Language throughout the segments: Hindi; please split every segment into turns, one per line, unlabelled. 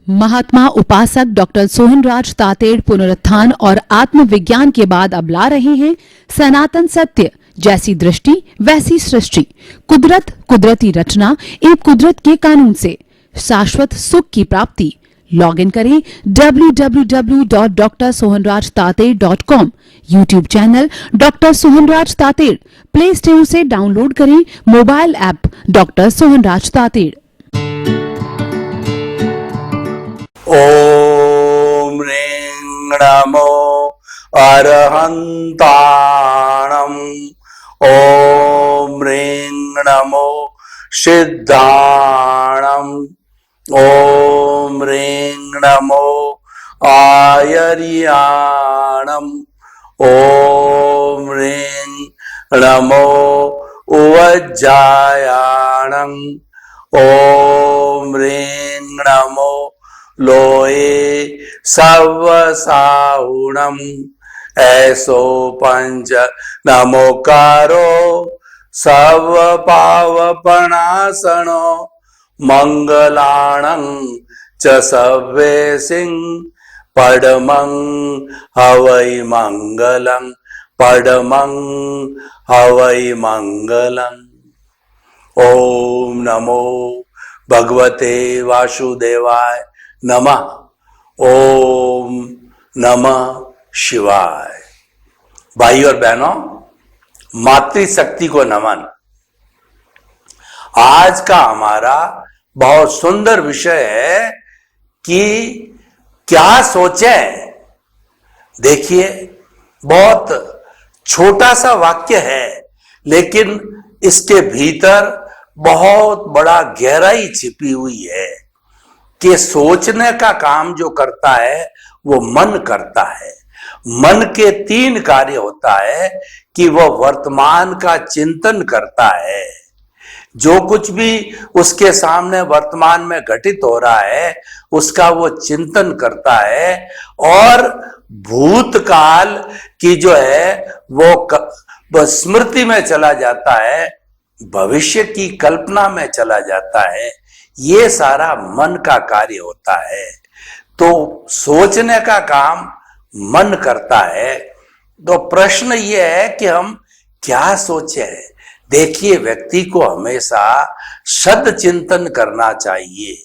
महात्मा उपासक डॉक्टर सोहनराज तातेड़ पुनरुत्थान और आत्मविज्ञान के बाद अब ला रहे हैं सनातन सत्य, जैसी दृष्टि वैसी सृष्टि, कुदरत, कुदरती रचना एवं कुदरत के कानून से शाश्वत सुख की प्राप्ति। लॉग इन करें www.drsohanrajtater.com, YouTube channel doctor Sohanraj Tated, Play Store से डाउनलोड करें mobile app doctor Sohanraj Tated.
ओम ह्रीं नमो अरहंताणं, ओम ह्रीं नमो सिद्धाणं, ओम ह्रीं नमो आयर्याणं, ओम ह्रीं नमो उवज्जायाणं, ओम ह्रीं नमो लोए सवसाहुणम, ऐसो पंच नमोकारो सव पावपणासनो, मंगलाणं च सव्वे सिंह पडमं हवै मंगलं, पडमं हवै मंगलं। ओम नमो भगवते वासुदेवाय नमः। ओम नमः शिवाय। भाई और बहनों, मातृशक्ति को नमन। आज का हमारा बहुत सुंदर विषय है कि क्या सोचें। देखिए, बहुत छोटा सा वाक्य है, लेकिन इसके भीतर बहुत बड़ा गहराई छिपी हुई है कि सोचने का काम जो करता है वो मन करता है। मन के 3 कार्य होता है कि वह वर्तमान का चिंतन करता है। जो कुछ भी उसके सामने वर्तमान में घटित हो रहा है उसका वो चिंतन करता है, और भूतकाल की जो है वो स्मृति में चला जाता है, भविष्य की कल्पना में चला जाता है। ये सारा मन का कार्य होता है। तो सोचने का काम मन करता है। तो प्रश्न ये है कि हम क्या सोचें। देखिए, व्यक्ति को हमेशा सद चिंतन करना चाहिए।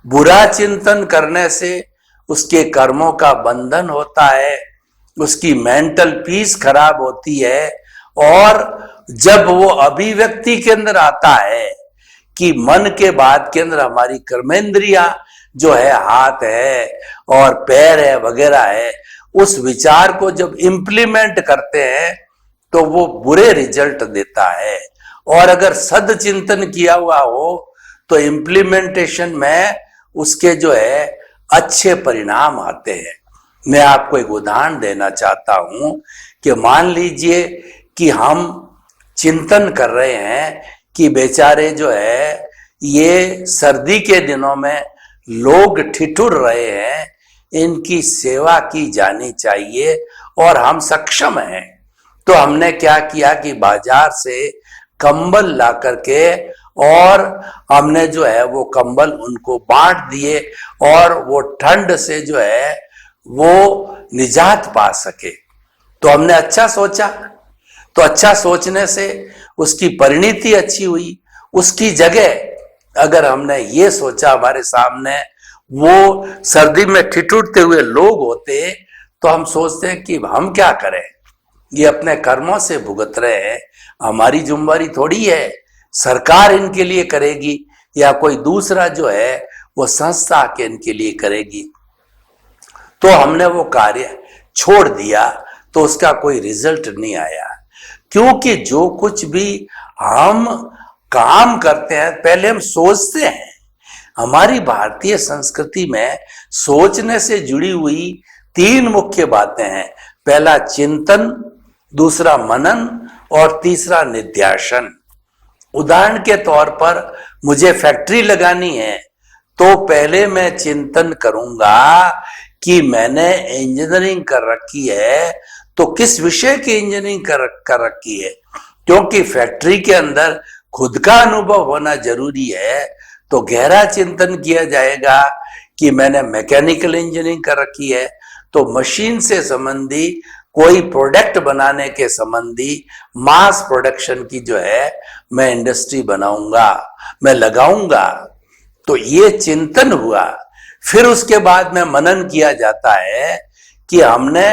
बुरा चिंतन करने से उसके कर्मों का बंधन होता है, उसकी मेंटल पीस खराब होती है, और जब वो अभिव्यक्ति के अंदर आता है कि मन के बाद के अंदर हमारी कर्मेंद्रियां जो है, हाथ है और पैर है वगैरह है, उस विचार को जब इंप्लीमेंट करते हैं तो वो बुरे रिजल्ट देता है। और अगर सद चिंतन किया हुआ हो तो इंप्लीमेंटेशन में उसके जो है अच्छे परिणाम आते हैं। मैं आपको एक उदाहरण देना चाहता हूं कि मान लीजिए कि हम चिंतन कर रहे हैं कि बेचारे जो है, ये सर्दी के दिनों में लोग ठिठुर रहे हैं, इनकी सेवा की जानी चाहिए और हम सक्षम हैं। तो हमने क्या किया कि बाजार से कंबल ला करके और हमने जो है वो कंबल उनको बांट दिए, और वो ठंड से जो है वो निजात पा सके। तो हमने अच्छा सोचा। तो अच्छा सोचने से उसकी परिणति अच्छी हुई। उसकी जगह अगर हमने ये सोचा हमारे सामने वो सर्दी में ठिठुरते हुए लोग होते, तो हम सोचते हैं कि हम क्या करें, ये अपने कर्मों से भुगत रहे हैं, हमारी जिम्मेदारी थोड़ी है, सरकार इनके लिए करेगी या कोई दूसरा जो है वो संस्था के इनके लिए करेगी। तो हमने वो कार्य छोड़ दिया, तो उसका कोई रिजल्ट नहीं आया। क्योंकि जो कुछ भी हम काम करते हैं पहले हम सोचते हैं। हमारी भारतीय संस्कृति में सोचने से जुड़ी हुई 3 मुख्य बातें हैं। पहला चिंतन, दूसरा मनन और तीसरा निध्यासन। उदाहरण के तौर पर मुझे फैक्ट्री लगानी है, तो पहले मैं चिंतन करूंगा कि मैंने इंजीनियरिंग कर रखी है, तो किस विषय की इंजीनियरिंग कर रखी है। क्योंकि फैक्ट्री के अंदर खुद का अनुभव होना जरूरी है। तो गहरा चिंतन किया जाएगा कि मैंने मैकेनिकल इंजीनियरिंग कर रखी है, तो मशीन से संबंधी कोई प्रोडक्ट बनाने के संबंधी मास प्रोडक्शन की जो है मैं इंडस्ट्री बनाऊंगा, मैं लगाऊंगा। तो ये चिंतन हुआ। फिर उसके बाद में मनन किया जाता है कि हमने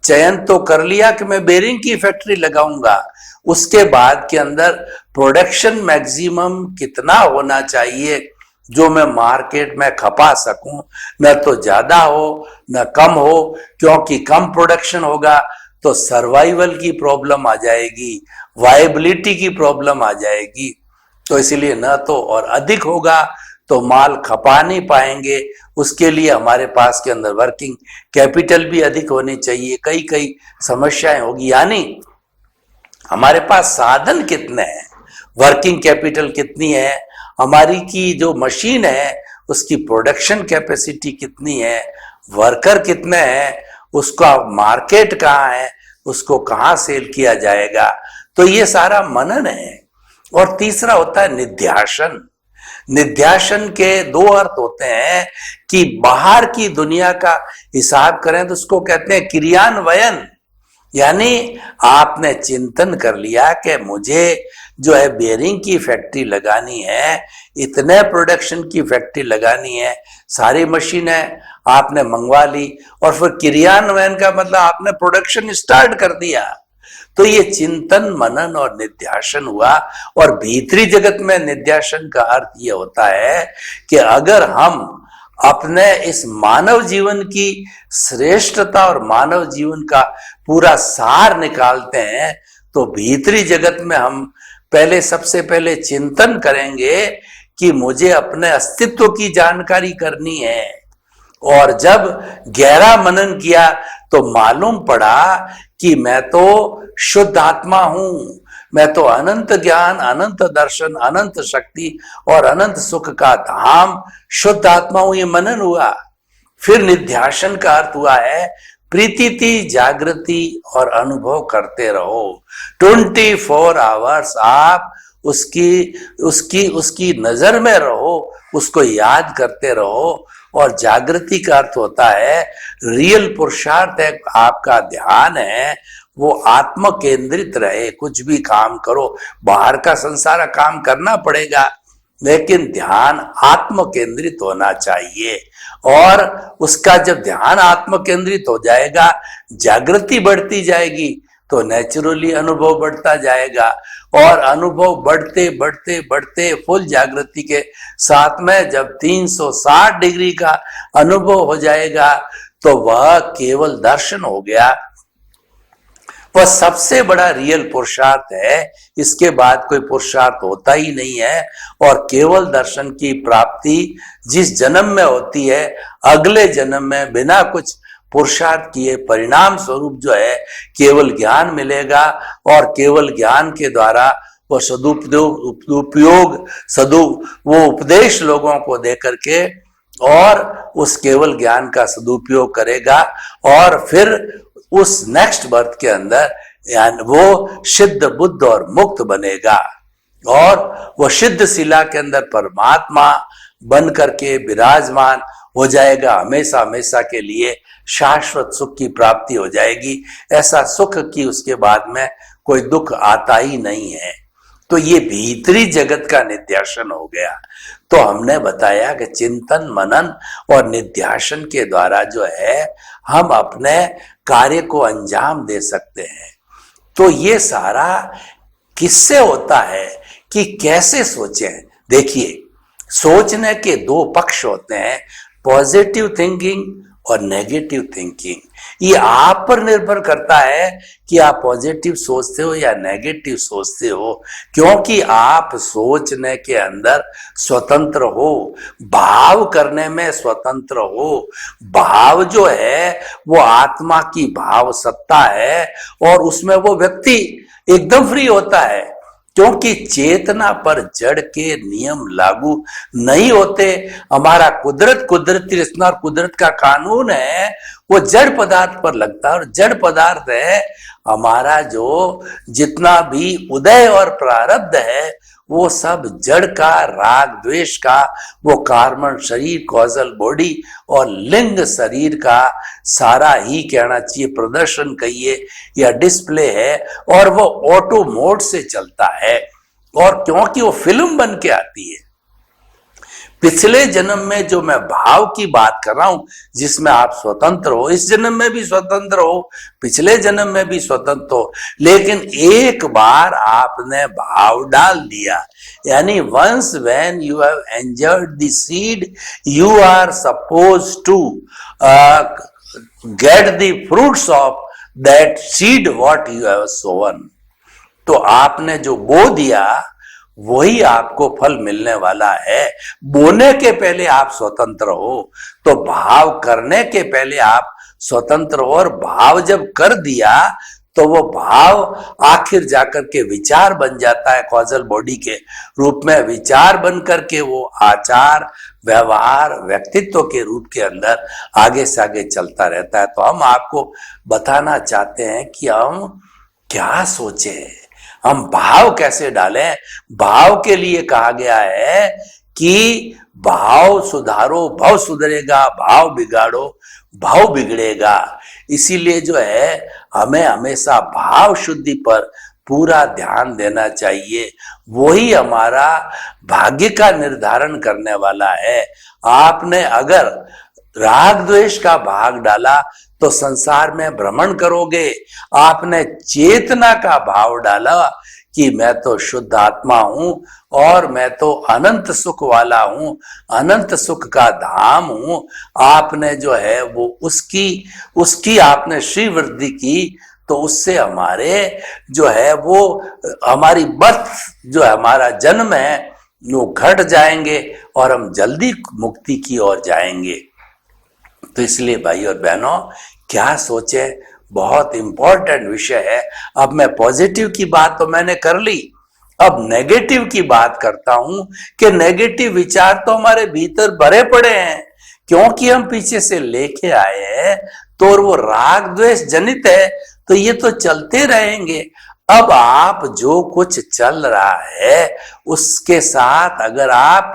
चयन तो कर लिया कि मैं बेरिंग की फैक्ट्री लगाऊंगा, उसके बाद के अंदर प्रोडक्शन मैक्सिमम कितना होना चाहिए जो मैं मार्केट में खपा सकूं, न तो ज्यादा हो न कम हो, क्योंकि कम प्रोडक्शन होगा तो सर्वाइवल की प्रॉब्लम आ जाएगी, वायबिलिटी की प्रॉब्लम आ जाएगी। तो इसलिए न तो और अधिक होगा तो माल खपा नहीं पाएंगे, उसके लिए हमारे पास के अंदर वर्किंग कैपिटल भी अधिक होनी चाहिए, कई कई समस्याएं होगी। यानी हमारे पास साधन कितने हैं, वर्किंग कैपिटल कितनी है, हमारी की जो मशीन है उसकी प्रोडक्शन कैपेसिटी कितनी है, वर्कर कितने हैं, उसका मार्केट कहाँ है, उसको कहाँ सेल किया जाएगा। तो ये सारा मनन है। और तीसरा होता है निध्यासन। निध्यासन के दो अर्थ होते हैं कि बाहर की दुनिया का हिसाब करें तो उसको कहते हैं क्रियान्वयन। यानी आपने चिंतन कर लिया कि मुझे जो है बेरिंग की फैक्ट्री लगानी है, इतने प्रोडक्शन की फैक्ट्री लगानी है, सारी मशीनें आपने मंगवा ली और फिर क्रियान्वयन का मतलब आपने प्रोडक्शन स्टार्ट कर दिया। तो ये चिंतन मनन और निध्यासन हुआ। और भीतरी जगत में निध्यासन का अर्थ ये होता है कि अगर हम अपने इस मानव जीवन की श्रेष्ठता और मानव जीवन का पूरा सार निकालते हैं तो भीतरी जगत में हम पहले सबसे पहले चिंतन करेंगे कि मुझे अपने अस्तित्व की जानकारी करनी है। और जब गहरा मनन किया तो मालूम पड़ा कि मैं तो शुद्ध आत्मा हूं, मैं तो अनंत ज्ञान, अनंत दर्शन, अनंत शक्ति और अनंत सुख का धाम शुद्ध आत्मा हूं। ये मनन हुआ। फिर निध्यासन का अर्थ हुआ है प्रीति, जागृति और अनुभव करते रहो। 24 आवर्स आप उसकी नजर में रहो, उसको याद करते रहो। और जागृति का अर्थ होता है रियल पुरुषार्थ है, आपका ध्यान है वो आत्म केंद्रित रहे। कुछ भी काम करो, बाहर का संसार काम करना पड़ेगा, लेकिन ध्यान आत्म केंद्रित होना चाहिए। और उसका जब ध्यान आत्म केंद्रित हो जाएगा, जागृति बढ़ती जाएगी तो नेचुरली अनुभव बढ़ता जाएगा। और अनुभव बढ़ते बढ़ते बढ़ते फुल जागृति के साथ में जब 360 डिग्री का अनुभव हो जाएगा तो वह केवल दर्शन हो गया। वह सबसे बड़ा रियल पुरुषार्थ है, इसके बाद कोई पुरुषार्थ होता ही नहीं है। और केवल दर्शन की प्राप्ति जिस जन्म में होती है, अगले जन्म में बिना कुछ पुरुषार्थ किए परिणाम स्वरूप जो है केवल ज्ञान मिलेगा। और केवल ज्ञान के द्वारा वो वो उपदेश लोगों को दे करके और उस केवल ज्ञान का सदुपयोग करेगा। और फिर उस नेक्स्ट बर्थ के अंदर यानी वो सिद्ध बुद्ध और मुक्त बनेगा और वो सिद्ध शिला के अंदर परमात्मा बन करके विराजमान हो जाएगा। हमेशा हमेशा के लिए शाश्वत सुख की प्राप्ति हो जाएगी। ऐसा सुख कि उसके बाद में कोई दुख आता ही नहीं है। तो ये भीतरी जगत का निध्यासन हो गया। तो हमने बताया कि चिंतन मनन और निध्यासन के द्वारा जो है हम अपने कार्य को अंजाम दे सकते हैं। तो ये सारा किससे होता है कि कैसे सोचें। देखिए, सोचने के दो पक्ष होते हैं, पॉजिटिव थिंकिंग और नेगेटिव थिंकिंग। ये आप पर निर्भर करता है कि आप पॉजिटिव सोचते हो या नेगेटिव सोचते हो, क्योंकि आप सोचने के अंदर स्वतंत्र हो, भाव करने में स्वतंत्र हो। भाव जो है वो आत्मा की भाव सत्ता है और उसमें वो व्यक्ति एकदम फ्री होता है, क्योंकि चेतना पर जड़ के नियम लागू नहीं होते। हमारा कुदरती रचना और कुदरत का कानून है वो जड़ पदार्थ पर लगता है। और जड़ पदार्थ है हमारा जो जितना भी उदय और प्रारब्ध है वो सब जड़ का, राग द्वेष का, वो कार्बन शरीर, कॉजल बॉडी और लिंग शरीर का सारा ही कहना चाहिए प्रदर्शन कहिए या डिस्प्ले है, और वो ऑटो मोड से चलता है। और क्योंकि वो फिल्म बन के आती है, पिछले जन्म में जो मैं भाव की बात कर रहा हूं, जिसमें आप स्वतंत्र हो, इस जन्म में भी स्वतंत्र हो, पिछले जन्म में भी स्वतंत्र हो, लेकिन एक बार आपने भाव डाल दिया, यानी once when you have enjoyed the seed you are suppose to get the fruits of that seed what you have sown. तो आपने जो बो दिया वही आपको फल मिलने वाला है। बोने के पहले आप स्वतंत्र हो, तो भाव करने के पहले आप स्वतंत्र हो, और भाव जब कर दिया तो वो भाव आखिर जाकर के विचार बन जाता है, कॉजल बॉडी के रूप में विचार बन करके वो आचार, व्यवहार, व्यक्तित्व के रूप के अंदर आगे से आगे चलता रहता है। तो हम आपको बताना चाहते हैं कि हम क्या सोचे, हम भाव कैसे डालें। भाव के लिए कहा गया है कि भाव सुधारो भाव सुधरेगा, भाव बिगाड़ो भाव बिगड़ेगा। इसीलिए जो है हमें हमेशा भाव शुद्धि पर पूरा ध्यान देना चाहिए, वही हमारा भाग्य का निर्धारण करने वाला है। आपने अगर राग द्वेष का भाग डाला तो संसार में भ्रमण करोगे। आपने चेतना का भाव डाला कि मैं तो शुद्ध आत्मा हूं और मैं तो अनंत सुख वाला हूं, अनंत सुख का धाम हूं, आपने जो है वो उसकी आपने श्री वृद्धि की, तो उससे हमारे जो है वो हमारी बर्थ जो है हमारा जन्म है वो घट जाएंगे और हम जल्दी मुक्ति की ओर जाएंगे। तो इसलिए भाई और बहनों क्या सोचे, बहुत इंपॉर्टेंट विषय है। अब मैं पॉजिटिव की बात तो मैंने कर ली, अब नेगेटिव की बात करता हूं कि नेगेटिव विचार तो हमारे भीतर भरे पड़े हैं, क्योंकि हम पीछे से लेके आए हैं, तो वो राग द्वेष जनित है, तो ये तो चलते रहेंगे। अब आप जो कुछ चल रहा है उसके साथ अगर आप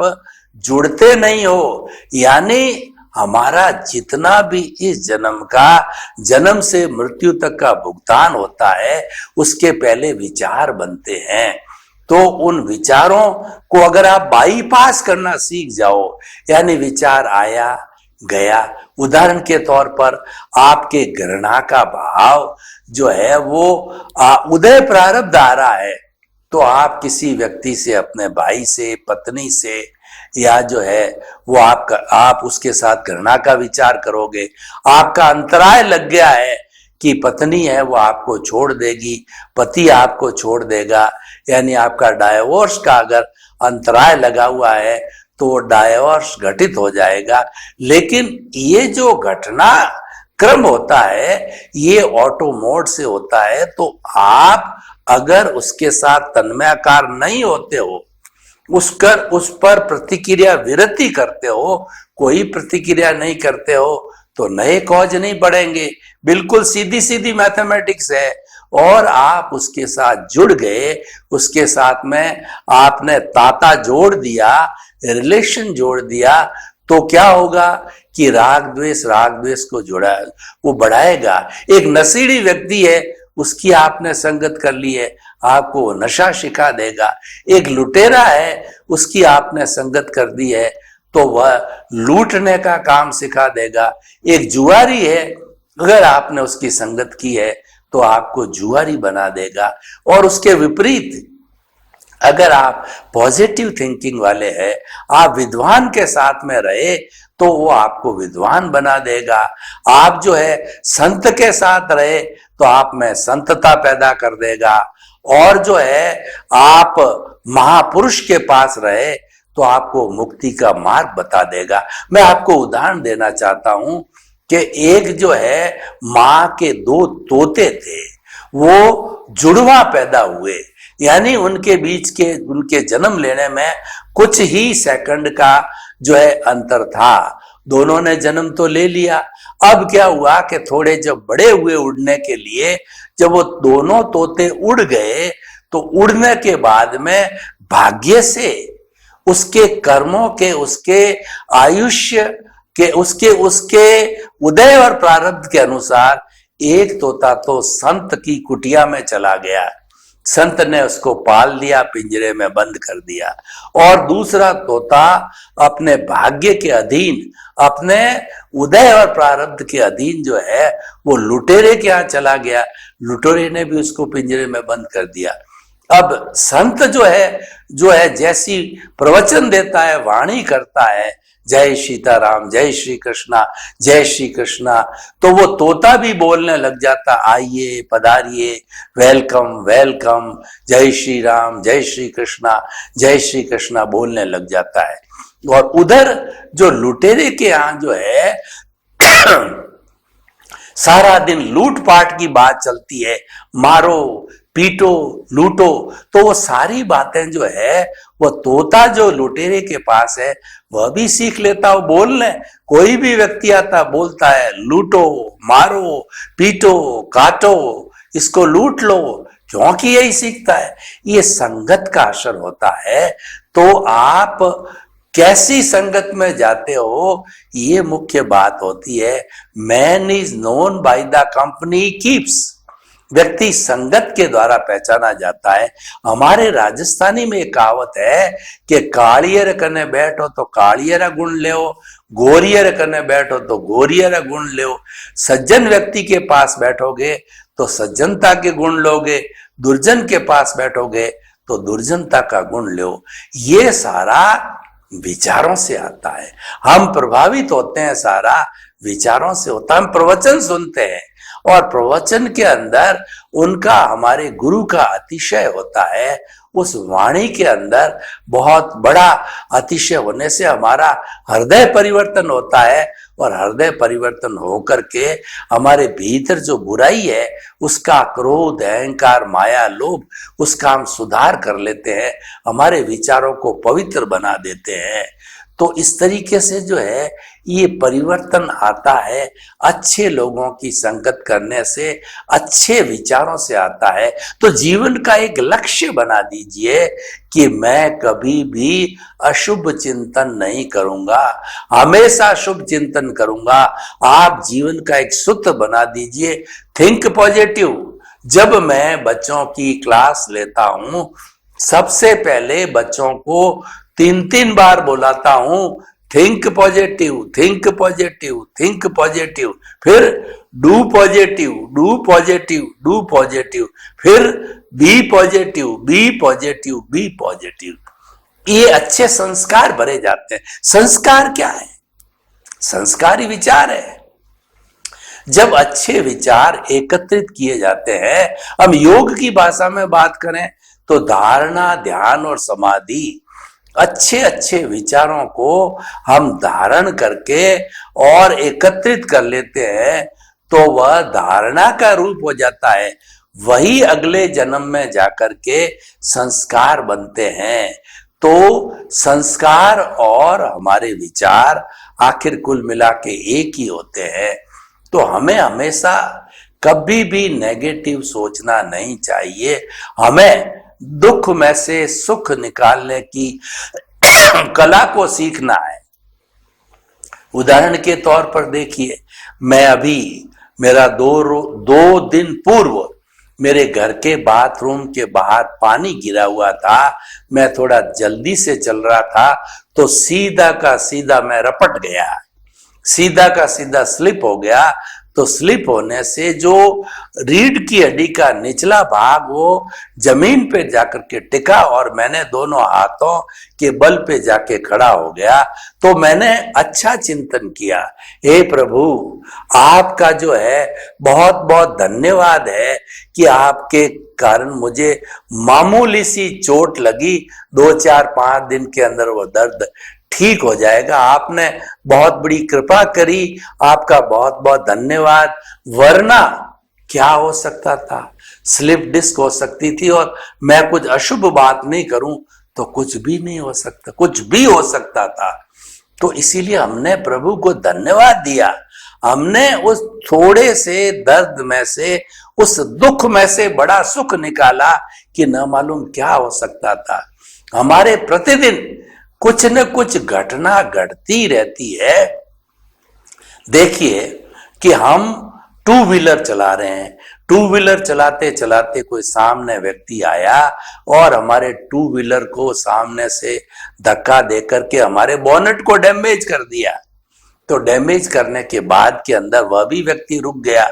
जुड़ते नहीं हो, यानी हमारा जितना भी इस जन्म का, जन्म से मृत्यु तक का भुगतान होता है, उसके पहले विचार बनते हैं। तो उन विचारों को अगर आप बाईपास करना सीख जाओ, यानी विचार आया गया, उदाहरण के तौर पर आपके घृणा का भाव जो है वो उदय प्रारब्ध आ रहा है, तो आप किसी व्यक्ति से, अपने भाई से, पत्नी से, या जो है वो आप उसके साथ घृणा का विचार करोगे। आपका अंतराय लग गया है कि पत्नी है वो आपको छोड़ देगी, पति आपको छोड़ देगा, यानी आपका डाइवोर्स का अगर अंतराय लगा हुआ है तो डाइवोर्स घटित हो जाएगा। लेकिन ये जो घटना क्रम होता है ये ऑटो मोड से होता है, तो आप अगर उसके साथ तन्मयाकार नहीं होते हो, उस पर प्रतिक्रिया विरति करते हो, कोई प्रतिक्रिया नहीं करते हो, तो नए कॉज नहीं बढ़ेंगे। बिल्कुल सीधी सीधी मैथमेटिक्स है। और आप उसके साथ जुड़ गए, उसके साथ में आपने ताता जोड़ दिया, रिलेशन जोड़ दिया, तो क्या होगा कि राग द्वेष को जोड़ा वो बढ़ाएगा। एक नशीली व्यक्ति है, उसकी आपने संगत कर ली है, आपको नशा सिखा देगा। एक लुटेरा है, उसकी आपने संगत कर दी है, तो वह लूटने का काम सिखा देगा। एक जुआरी है, अगर आपने उसकी संगत की है तो आपको जुआरी बना देगा। और उसके विपरीत अगर आप पॉजिटिव थिंकिंग वाले हैं, आप विद्वान के साथ में रहे, तो वो आपको विद्वान बना देगा। आप जो है संत के साथ रहे तो आप में संतता पैदा कर देगा। और जो है आप महापुरुष के पास रहे तो आपको मुक्ति का मार्ग बता देगा। मैं आपको उदाहरण देना चाहता हूं कि एक जो है माँ के दो तोते थे, वो जुड़वा पैदा हुए, यानी उनके बीच के उनके जन्म लेने में कुछ ही सेकंड का जो है अंतर था। दोनों ने जन्म तो ले लिया। अब क्या हुआ कि थोड़े जब बड़े हुए उड़ने के लिए, जब वो दोनों तोते उड़ गए, तो उड़ने के बाद में भाग्य से, उसके कर्मों के, उसके आयुष्य के, उसके उसके उदय और प्रारब्ध के अनुसार एक तोता तो संत की कुटिया में चला गया, संत ने उसको पाल लिया, पिंजरे में बंद कर दिया, और दूसरा तोता अपने भाग्य के अधीन, अपने उदय और प्रारब्ध के अधीन जो है वो लुटेरे के यहाँ चला गया, लुटेरे ने भी उसको पिंजरे में बंद कर दिया। अब संत जो है जैसी प्रवचन देता है, वाणी करता है, जय सीताराम, जय श्री कृष्णा, जय श्री कृष्णा, तो वो तोता भी बोलने लग जाता, आइए पधारिए, वेलकम वेलकम, जय श्री राम, जय श्री कृष्णा, जय श्री कृष्णा बोलने लग जाता है। और उधर जो लुटेरे के यहाँ जो है सारा दिन लूटपाट की बात चलती है, मारो पीटो लूटो, तो वो सारी बातें जो है वो तोता जो लुटेरे के पास है वह भी सीख लेता हो बोलने। कोई भी व्यक्ति आता बोलता है लूटो, मारो, पीटो, काटो, इसको लूट लो, क्योंकि यही सीखता है। ये संगत का असर होता है। तो आप कैसी संगत में जाते हो, ये मुख्य बात होती है। Man is known by the company keeps. व्यक्ति संगत के द्वारा पहचाना जाता है। हमारे राजस्थानी में एक कहावत है कि कालियर कने बैठो तो कालियर गुण ले, गोरियर कने बैठो तो गोरियर गुण ले। सज्जन व्यक्ति के पास बैठोगे तो सज्जनता के गुण लोगे, दुर्जन के पास बैठोगे तो दुर्जनता का गुण लो। ये सारा विचारों से आता है। हम प्रभावित होते हैं, सारा विचारों से होता है। हम प्रवचन सुनते हैं और प्रवचन के अंदर उनका, हमारे गुरु का अतिशय होता है। उस वाणी के अंदर बहुत बड़ा अतिशय होने से हमारा हृदय परिवर्तन होता है, और हृदय परिवर्तन होकर के हमारे भीतर जो बुराई है, उसका क्रोध, अहंकार, माया, लोभ, उसका हम सुधार कर लेते हैं, हमारे विचारों को पवित्र बना देते हैं। तो इस तरीके से जो है ये परिवर्तन आता है, अच्छे लोगों की संगत करने से, अच्छे विचारों से आता है। तो जीवन का एक लक्ष्य बना दीजिए कि मैं कभी भी अशुभ चिंतन नहीं करूंगा, हमेशा शुभ चिंतन करूंगा। आप जीवन का एक सूत्र बना दीजिए, थिंक पॉजिटिव। जब मैं बच्चों की क्लास लेता हूं, सबसे पहले बच्चों को 3-3 बार बुलाता हूं, think positive, think positive, think positive, फिर do positive, do positive, do positive, फिर be positive, be positive, be positive. ये अच्छे संस्कार भरे जाते हैं। संस्कार क्या है? संस्कार ही विचार है। जब अच्छे विचार एकत्रित किए जाते हैं, हम योग की भाषा में बात करें तो धारणा, ध्यान और समाधि, अच्छे अच्छे विचारों को हम धारण करके और एकत्रित कर लेते हैं तो वह धारणा का रूप हो जाता है। वही अगले जन्म में जाकर के संस्कार बनते हैं। तो संस्कार और हमारे विचार आखिर कुल मिला के एक ही होते हैं। तो हमें हमेशा कभी भी नेगेटिव सोचना नहीं चाहिए। हमें दुख में से सुख निकालने की कला को सीखना है। उदाहरण के तौर पर देखिए, मैं अभी मेरा दो दिन पूर्व मेरे घर के बाथरूम के बाहर पानी गिरा हुआ था। मैं थोड़ा जल्दी से चल रहा था तो सीधा का सीधा मैं रपट गया, सीधा का सीधा स्लिप हो गया। तो स्लिप होने से जो रीढ़ की हड्डी का निचला भाग वो जमीन पे जाकर के टिका और मैंने दोनों हाथों के बल पे जाके खड़ा हो गया। तो मैंने अच्छा चिंतन किया, हे प्रभु आपका जो है बहुत बहुत धन्यवाद है कि आपके कारण मुझे मामूली सी चोट लगी, 2-4-5 दिन के अंदर वो दर्द ठीक हो जाएगा। आपने बहुत बड़ी कृपा करी, आपका बहुत बहुत धन्यवाद। वरना क्या हो सकता था? स्लिप डिस्क हो सकती थी, और मैं कुछ अशुभ बात नहीं करूं तो कुछ भी नहीं हो सकता, कुछ भी हो सकता था। तो इसीलिए हमने प्रभु को धन्यवाद दिया। हमने उस थोड़े से दर्द में से, उस दुख में से बड़ा सुख निकाला कि न मालूम क्या हो सकता था। हमारे प्रतिदिन कुछ न कुछ घटना घटती रहती है। देखिए कि हम टू व्हीलर चला रहे हैं, टू व्हीलर चलाते चलाते कोई सामने व्यक्ति आया और हमारे टू व्हीलर को सामने से धक्का देकर के हमारे बोनट को डैमेज कर दिया। तो डैमेज करने के बाद के अंदर वह भी व्यक्ति रुक गया।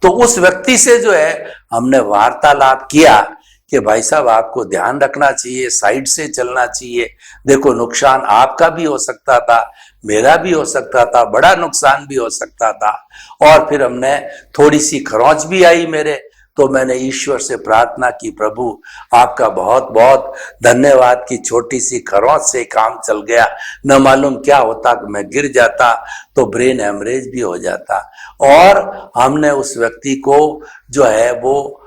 तो उस व्यक्ति से जो है हमने वार्तालाप किया कि भाई साहब आपको ध्यान रखना चाहिए, साइड से चलना चाहिए, देखो नुकसान आपका भी हो सकता था, मेरा भी हो सकता था, बड़ा नुकसान भी हो सकता था। और फिर हमने थोड़ी सी खरोंच भी आई मेरे, तो मैंने ईश्वर से प्रार्थना की, प्रभु आपका बहुत बहुत धन्यवाद कि छोटी सी खरोंच से काम चल गया, न मालूम क्या होता कि मैं गिर जाता तो ब्रेन हेमरेज भी हो जाता। और हमने उस व्यक्ति को जो है वो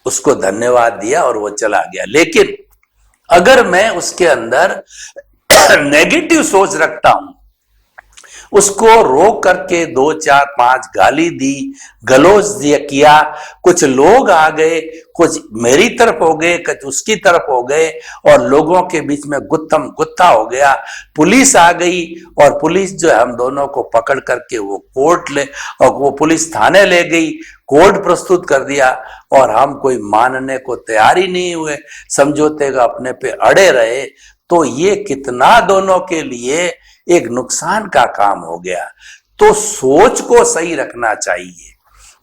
उसको धन्यवाद दिया और वो चला गया। लेकिन अगर मैं उसके अंदर नेगेटिव सोच रखता हूं, उसको रोक करके 2 4 5 गाली दी, गलौज दिया किया, कुछ लोग आ गए, कुछ मेरी तरफ हो गए, कुछ उसकी तरफ हो गए और लोगों के बीच में गुत्थम गुत्था हो गया। पुलिस आ गई और पुलिस जो है हम दोनों को पकड़ करके वो कोर्ट ले और वो पुलिस थाने ले गई, कोर्ट प्रस्तुत कर दिया और हम कोई मानने को तैयार ही नहीं हुए, समझौते का अपने पे अड़े रहे। तो ये कितना दोनों के लिए एक नुकसान का काम हो गया। तो सोच को सही रखना चाहिए।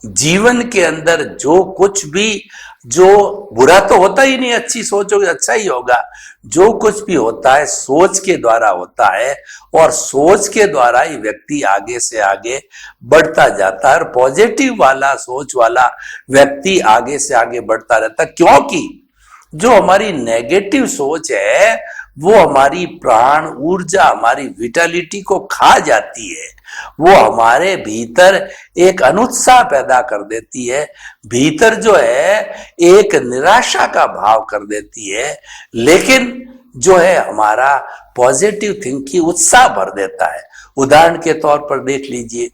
जीवन के अंदर जो कुछ भी, जो बुरा तो होता ही नहीं, अच्छी सोचोगे अच्छा ही होगा। जो कुछ भी होता है सोच के द्वारा होता है और सोच के द्वारा ही व्यक्ति आगे से आगे बढ़ता जाता है और पॉजिटिव वाला सोच वाला व्यक्ति आगे से आगे बढ़ता रहता है। क्योंकि जो हमारी नेगेटिव सोच है वो हमारी प्राण ऊर्जा, हमारी विटालिटी को खा जाती है, वो हमारे भीतर एक अनुत्साह पैदा कर देती है, भीतर जो है एक निराशा का भाव कर देती है। लेकिन जो है हमारा पॉजिटिव थिंकिंग उत्साह भर देता है। उदाहरण के तौर पर देख लीजिए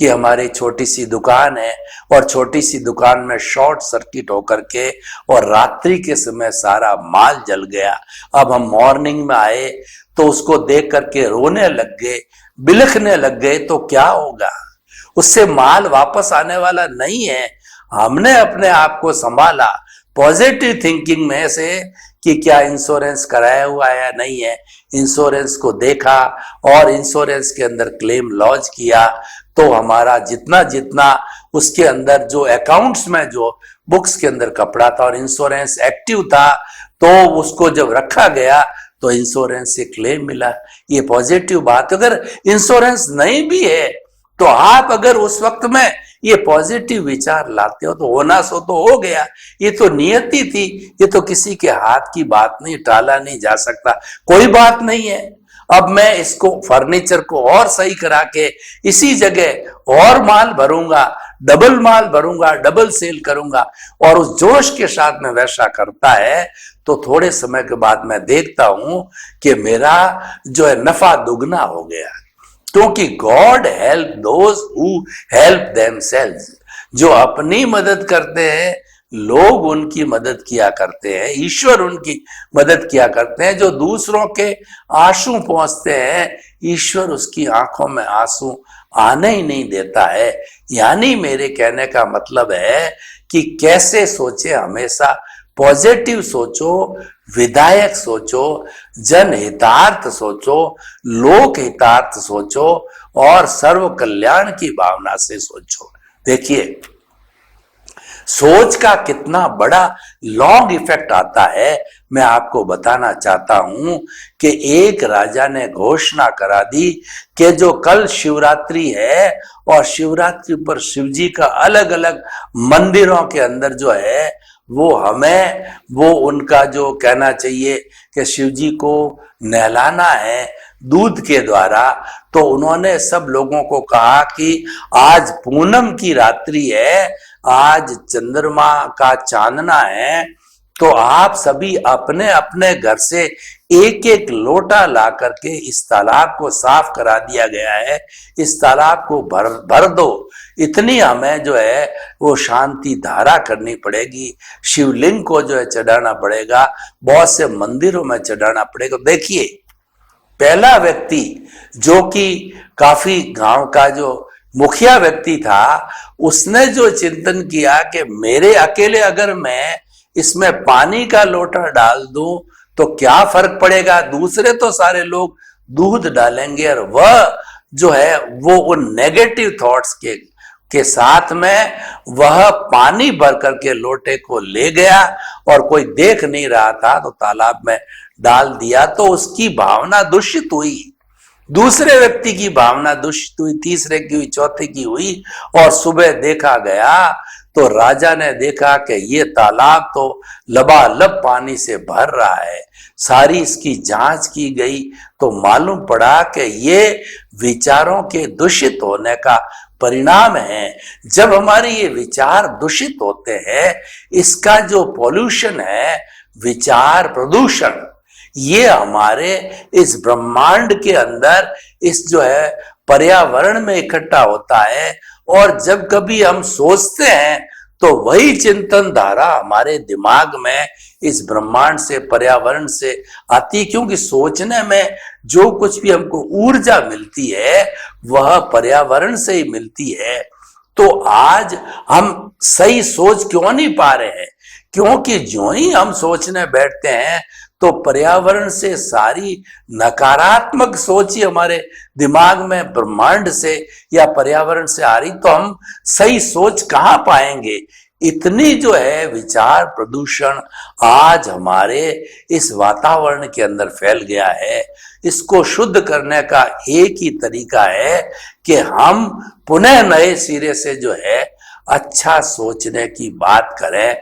कि हमारी छोटी सी दुकान है और छोटी सी दुकान में शॉर्ट सर्किट होकर के और रात्रि के समय सारा माल जल गया। अब हम मॉर्निंग में आए तो उसको देख करके रोने लग गए, बिलखने लग गए, तो क्या होगा? उससे माल वापस आने वाला नहीं है। हमने अपने आप को संभाला पॉजिटिव थिंकिंग में से कि क्या इंश्योरेंस कराया हुआ है या नहीं है, इंश्योरेंस को देखा और इंश्योरेंस के अंदर क्लेम लॉन्च किया। तो हमारा जितना जितना उसके अंदर जो अकाउंट्स में जो बुक्स के अंदर कपड़ा था और इंश्योरेंस एक्टिव था, तो उसको जब रखा गया तो इंश्योरेंस से क्लेम मिला। ये पॉजिटिव बात। अगर इंश्योरेंस नहीं भी है तो आप अगर उस वक्त में ये पॉजिटिव विचार लाते हो तो होना सो तो हो गया। ये तो नियति थी, ये तो किसी के हाथ की बात नहीं, टाला नहीं जा सकता, कोई बात नहीं है। अब मैं इसको फर्नीचर को और सही करा के इसी जगह और माल भरूंगा, डबल माल भरूंगा, डबल सेल करूंगा और उस जोश के साथ में वैसा करता है तो थोड़े समय के बाद मैं देखता हूं कि मेरा जो है नफा दुगना हो गया। क्योंकि God help those who help themselves. जो अपनी मदद करते हैं लोग उनकी मदद किया करते हैं, ईश्वर उनकी मदद किया करते हैं। जो दूसरों के आंसू पहुंचते हैं ईश्वर उसकी आंखों में आंसू आने ही नहीं देता है। यानी मेरे कहने का मतलब है कि कैसे सोचे, हमेशा पॉजिटिव सोचो, विधायक सोचो, जनहितार्थ सोचो, लोक हितार्थ सोचो और सर्व कल्याण की भावना से सोचो। देखिए सोच का कितना बड़ा लॉन्ग इफेक्ट आता है। मैं आपको बताना चाहता हूं कि एक राजा ने घोषणा करा दी कि जो कल शिवरात्रि है और शिवरात्रि पर शिव जी का अलग अलग मंदिरों के अंदर जो है वो हमें वो उनका जो कहना चाहिए कि शिव जी को नहलाना है दूध के द्वारा। तो उन्होंने सब लोगों को कहा कि आज पूनम की रात्रि है, आज चंद्रमा का चांदना है तो आप सभी अपने अपने घर से एक एक लोटा ला करके इस तालाब को साफ करा दिया गया है। इस तालाब को भर दो। इतनी हमें जो है वो शांति धारा करनी पड़ेगी। शिवलिंग को जो है चढ़ाना पड़ेगा, बहुत से मंदिरों में चढ़ाना पड़ेगा। देखिए, पहला व्यक्ति जो कि काफी गांव का जो मुखिया व्यक्ति था, उसने जो चिंतन किया कि मेरे अकेले अगर मैं इसमें पानी का लोटा डाल दूं तो क्या फर्क पड़ेगा, दूसरे तो सारे लोग दूध डालेंगे। और वह जो है वो उन नेगेटिव थॉट्स के साथ में वह पानी भर करके लोटे को ले गया और कोई देख नहीं रहा था तो तालाब में डाल दिया। तो उसकी भावना दूषित हुई, दूसरे व्यक्ति की भावना दूषित हुई, तीसरे की हुई, चौथे की हुई। और सुबह देखा गया तो राजा ने देखा कि ये तालाब तो लबालब पानी से भर रहा है। सारी इसकी जांच की गई तो मालूम पड़ा कि ये विचारों के दूषित होने का परिणाम है। जब हमारे ये विचार दूषित होते हैं, इसका जो पॉल्यूशन है, विचार प्रदूषण, ये हमारे इस ब्रह्मांड के अंदर इस जो है पर्यावरण में इकट्ठा होता है। और जब कभी हम सोचते हैं तो वही चिंतन धारा हमारे दिमाग में इस ब्रह्मांड से, पर्यावरण से आती, क्योंकि सोचने में जो कुछ भी हमको ऊर्जा मिलती है वह पर्यावरण से ही मिलती है। तो आज हम सही सोच क्यों नहीं पा रहे हैं? क्योंकि जो ही हम सोचने बैठते हैं तो पर्यावरण से सारी नकारात्मक सोच ही हमारे दिमाग में ब्रह्मांड से या पर्यावरण से आ रही, तो हम सही सोच कहाँ पाएंगे? इतनी जो है विचार प्रदूषण आज हमारे इस वातावरण के अंदर फैल गया है। इसको शुद्ध करने का एक ही तरीका है कि हम पुनः नए सिरे से जो है अच्छा सोचने की बात करें।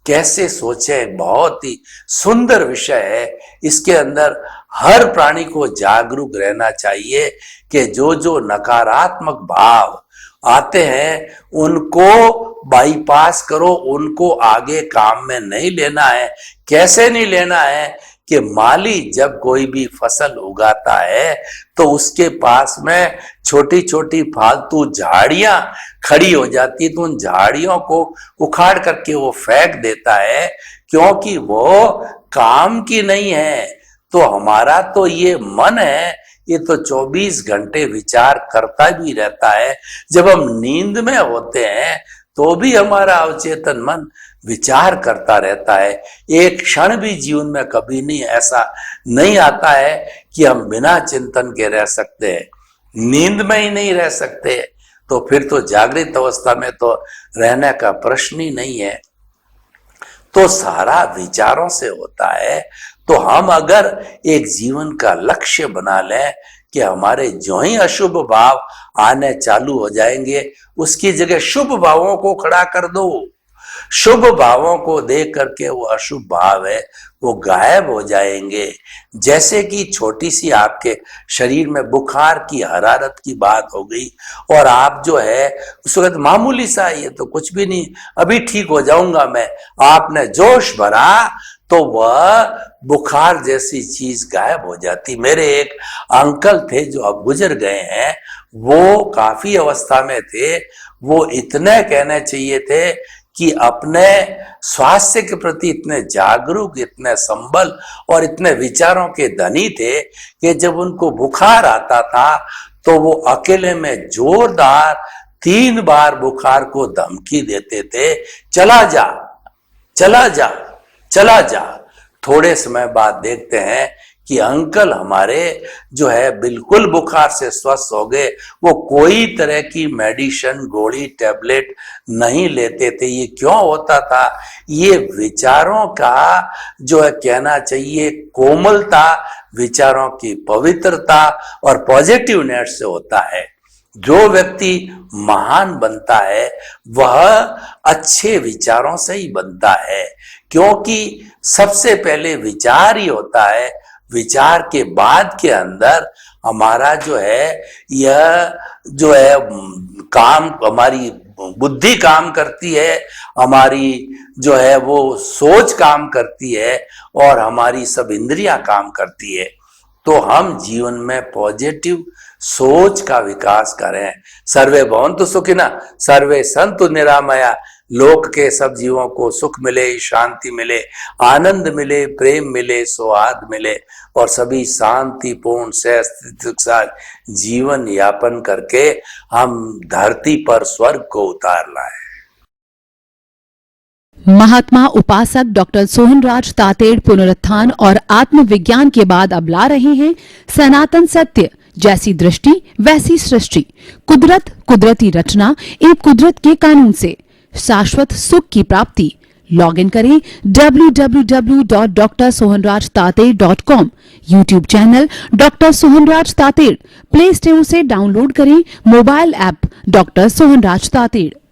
कैसे सोचें, बहुत ही सुंदर विषय है। इसके अंदर हर प्राणी को जागरूक रहना चाहिए कि जो जो नकारात्मक भाव आते हैं उनको बाईपास करो, उनको आगे काम में नहीं लेना है। कैसे नहीं लेना है कि माली जब कोई भी फसल उगाता है तो उसके पास में छोटी छोटी फालतू झाड़ियां खड़ी हो जाती, तो उन झाड़ियों को उखाड़ करके वो फेंक देता है, क्योंकि वो काम की नहीं है। तो हमारा तो ये मन है, ये तो 24 घंटे विचार करता भी रहता है। जब हम नींद में होते हैं तो भी हमारा अवचेतन मन विचार करता रहता है। एक क्षण भी जीवन में कभी नहीं ऐसा नहीं आता है कि हम बिना चिंतन के रह सकते हैं। नींद में ही नहीं रह सकते तो फिर तो जागृत अवस्था में तो रहने का प्रश्न ही नहीं है। तो सारा विचारों से होता है। तो हम अगर एक जीवन का लक्ष्य बना लें कि हमारे जो ही अशुभ भाव आने चालू हो जाएंगे, उसकी जगह शुभ भावों को खड़ा कर दो। शुभ भावों को देख करके वो अशुभ भाव है वो गायब हो जाएंगे। जैसे कि छोटी सी आपके शरीर में बुखार की हरारत की बात हो गई और आप जो है उस वक्त मामूली सा, ये तो कुछ भी नहीं, अभी ठीक हो जाऊंगा मैं, आपने जोश भरा तो वह बुखार जैसी चीज गायब हो जाती। मेरे एक अंकल थे जो अब गुजर गए हैं, वो काफी अवस्था में थे। वो इतने कहने चाहिए थे कि अपने स्वास्थ्य के प्रति इतने जागरूक, इतने संबल और इतने विचारों के धनी थे कि जब उनको बुखार आता था तो वो अकेले में जोरदार 3 बार बुखार को धमकी देते थे, चला जा, चला जा, चला जा। थोड़े समय बाद देखते हैं कि अंकल हमारे जो है बिल्कुल बुखार से स्वस्थ हो गए। वो कोई तरह की मेडिसिन, गोली, टैबलेट नहीं लेते थे। ये क्यों होता था? ये विचारों का जो है कहना चाहिए कोमलता, विचारों की पवित्रता और पॉजिटिव नेट से होता है। जो व्यक्ति महान बनता है वह अच्छे विचारों से ही बनता है, क्योंकि सबसे पहले विचार ही होता है। विचार के बाद के अंदर हमारा जो है यह जो है काम, हमारी बुद्धि काम करती है, हमारी जो है वो सोच काम करती है और हमारी सब इंद्रियां काम करती है, तो हम जीवन में पॉजिटिव सोच का विकास करें। सर्वे भवन्तु सुखिनः, सर्वे सन्तु निरामया। लोक के सब जीवों को सुख मिले, शांति मिले, आनंद मिले, प्रेम मिले, सौहार्द मिले और सभी शांतिपूर्ण से अस्तित्व के साथ जीवन यापन करके हम धरती पर स्वर्ग को उतार लाए।
महात्मा उपासक डॉक्टर सोहनराज तातेड़ पुनरुत्थान और आत्मविज्ञान के बाद अब ला रहे हैं सनातन सत्य, जैसी दृष्टि वैसी सृष्टि, कुदरत कुदरती रचना एक कुदरत के कानून से शाश्वत सुख की प्राप्ति। लॉग इन करें www.drsohanrajtated.com, YouTube channel doctor Sohanraj Tated, Play Store से डाउनलोड करें mobile app doctor Sohanraj Tated.